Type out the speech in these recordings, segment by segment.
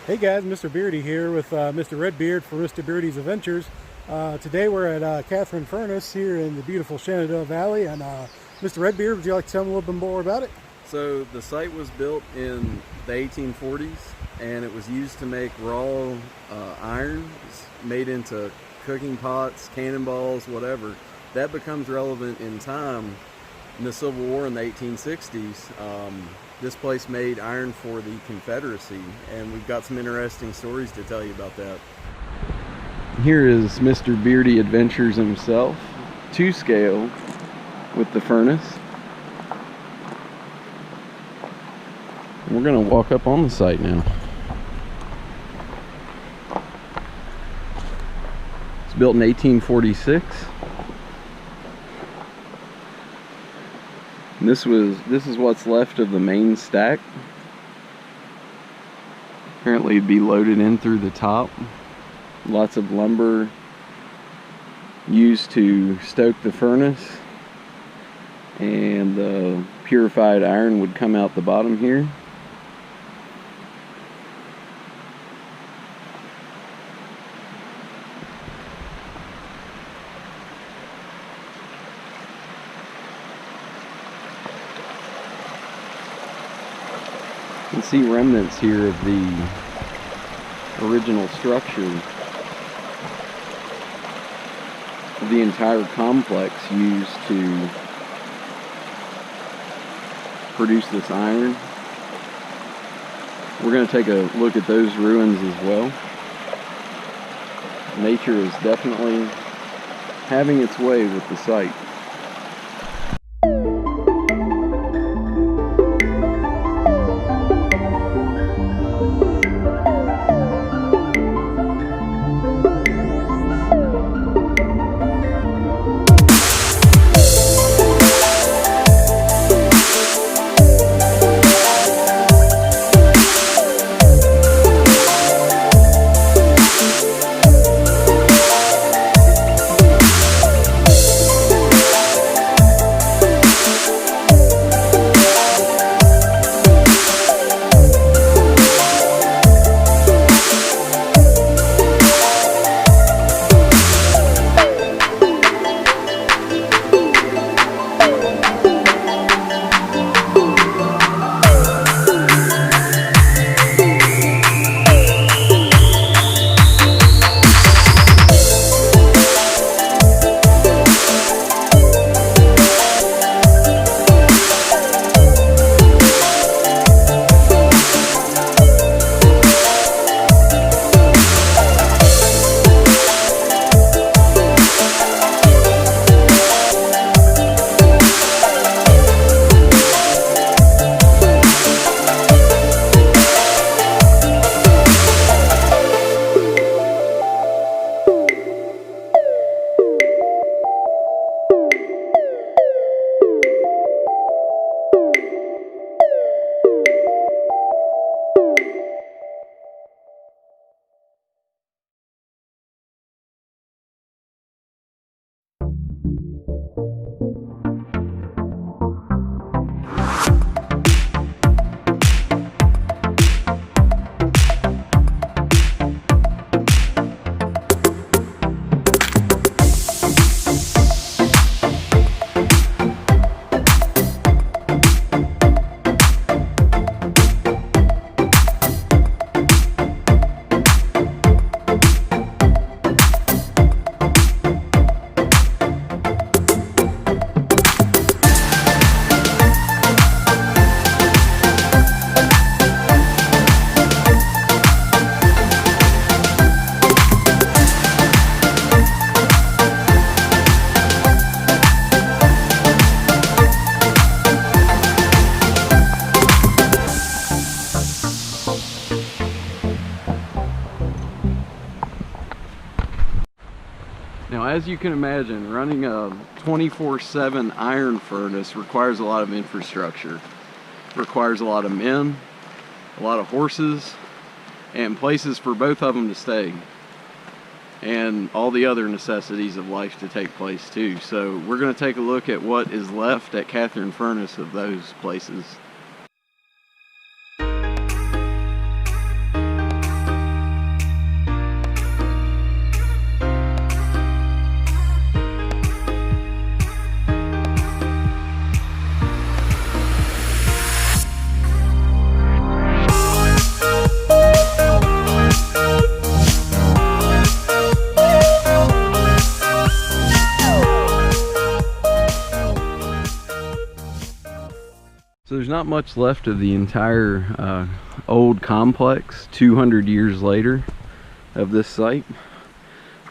Hey guys, Mr. Beardy here with Mr. Redbeard for Mr. Beardy's Adventures. Today we're at Catherine Furnace here in the beautiful Shenandoah Valley. And Mr. Redbeard, would you like to tell me a little bit more about it? So the site was built in the 1840s and it was used to make raw iron. It's made into cooking pots, cannonballs, whatever. That becomes relevant in time. In the Civil War in the 1860s, this place made iron for the Confederacy, and we've got some interesting stories to tell you about that. Here is MrBeardyAdventures himself, to scale, with the furnace. We're going to walk up on the site now. It's built in 1846. And this is what's left of the main stack. Apparently it'd be loaded in through the top. Lots of lumber used to stoke the furnace, and the purified iron would come out the bottom here. You can see remnants here of the original structure of the entire complex used to produce this iron. We're going to take a look at those ruins as well. Nature is definitely having its way with the site. Now, as you can imagine, running a 24/7 iron furnace requires a lot of infrastructure. It requires a lot of men, a lot of horses, and places for both of them to stay. And all the other necessities of life to take place too. So we're going to take a look at what is left at Catherine Furnace of those places. there's not much left of the entire old complex 200 years later of this site,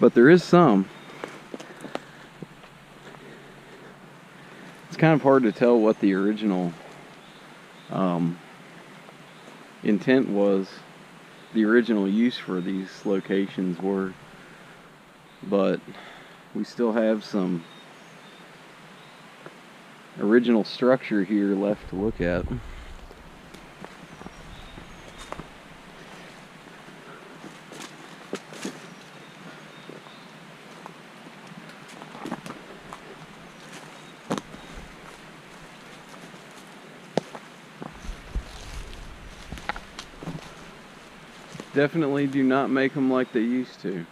but there is some. It's kind of hard to tell what the original intent was, the original use for these locations were, but we still have some original structure here left to look at. Definitely do not make them like they used to.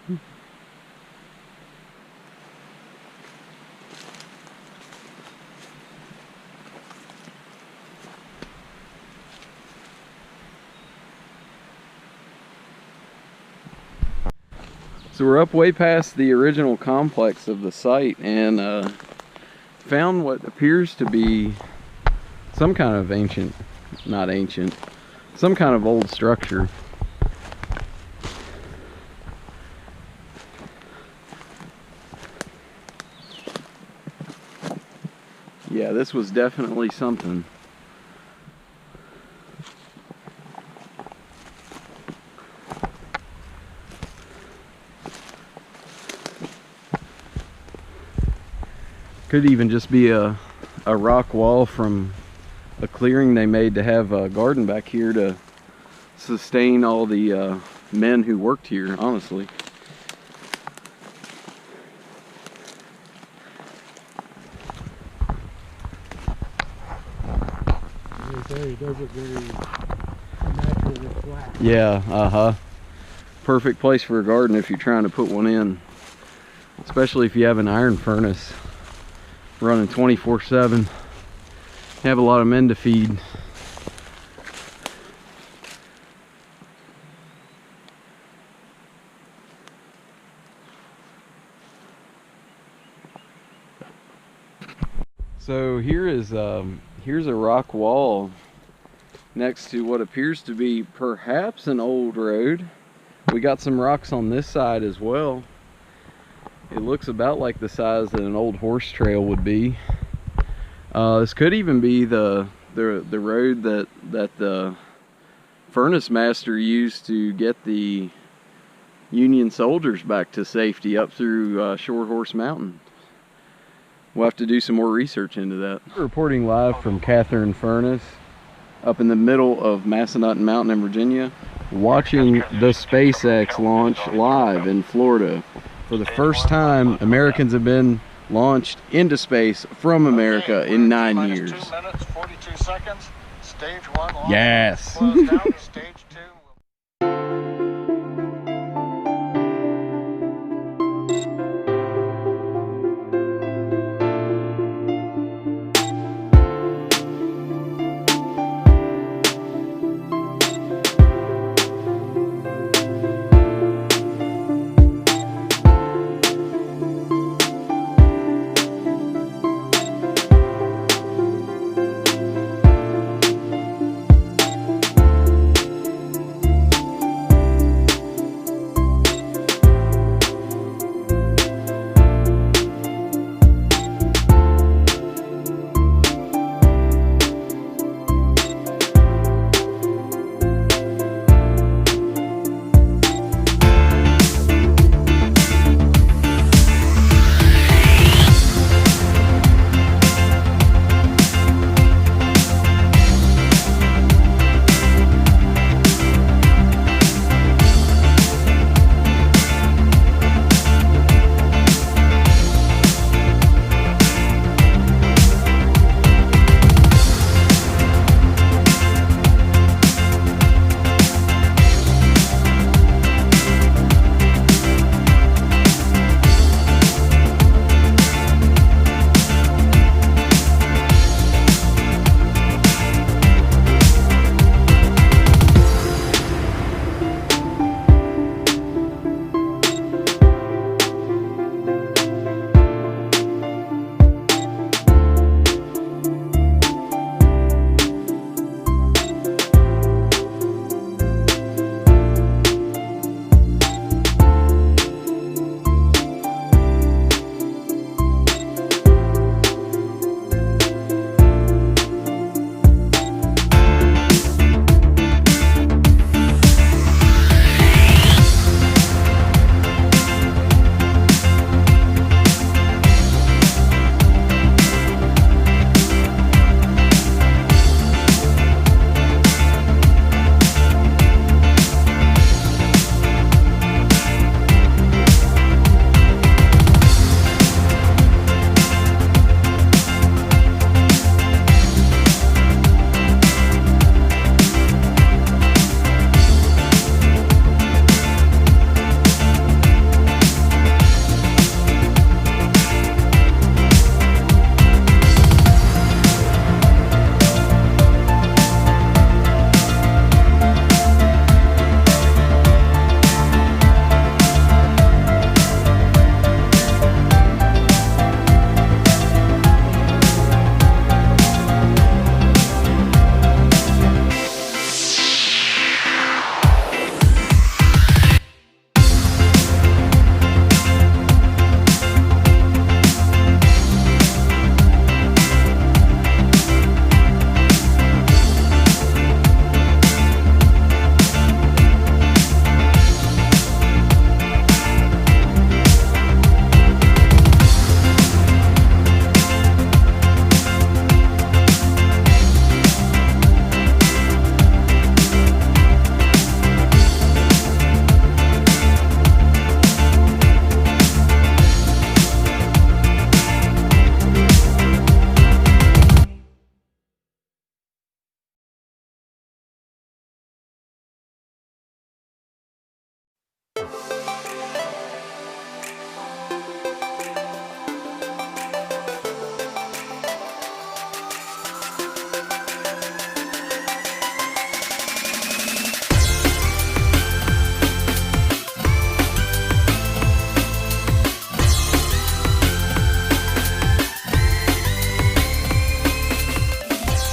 So we're up way past the original complex of the site and found what appears to be some kind of ancient, not ancient, some kind of old structure. Yeah, this was definitely something. Could even just be a rock wall from a clearing they made to have a garden back here to sustain all the men who worked here, honestly. He does it very naturally flat. Yeah, perfect place for a garden if you're trying to put one in, especially if you have an iron furnace running 24/7. You have a lot of men to feed. So here is here's a rock wall next to what appears to be perhaps an old road. We got some rocks on this side as well. It looks about like the size that an old horse trail would be. This could even be the road that the furnace master used to get the Union soldiers back to safety up through Short Horse Mountain. We'll have to do some more research into that. We're reporting live from Catherine Furnace up in the middle of Massanutten Mountain in Virginia, watching the SpaceX launch live in Florida. For the first time, Americans have been launched into space from America in 9 years. 2 minutes, 42 seconds. Stage 1 launch. Yes. Closed down. Stage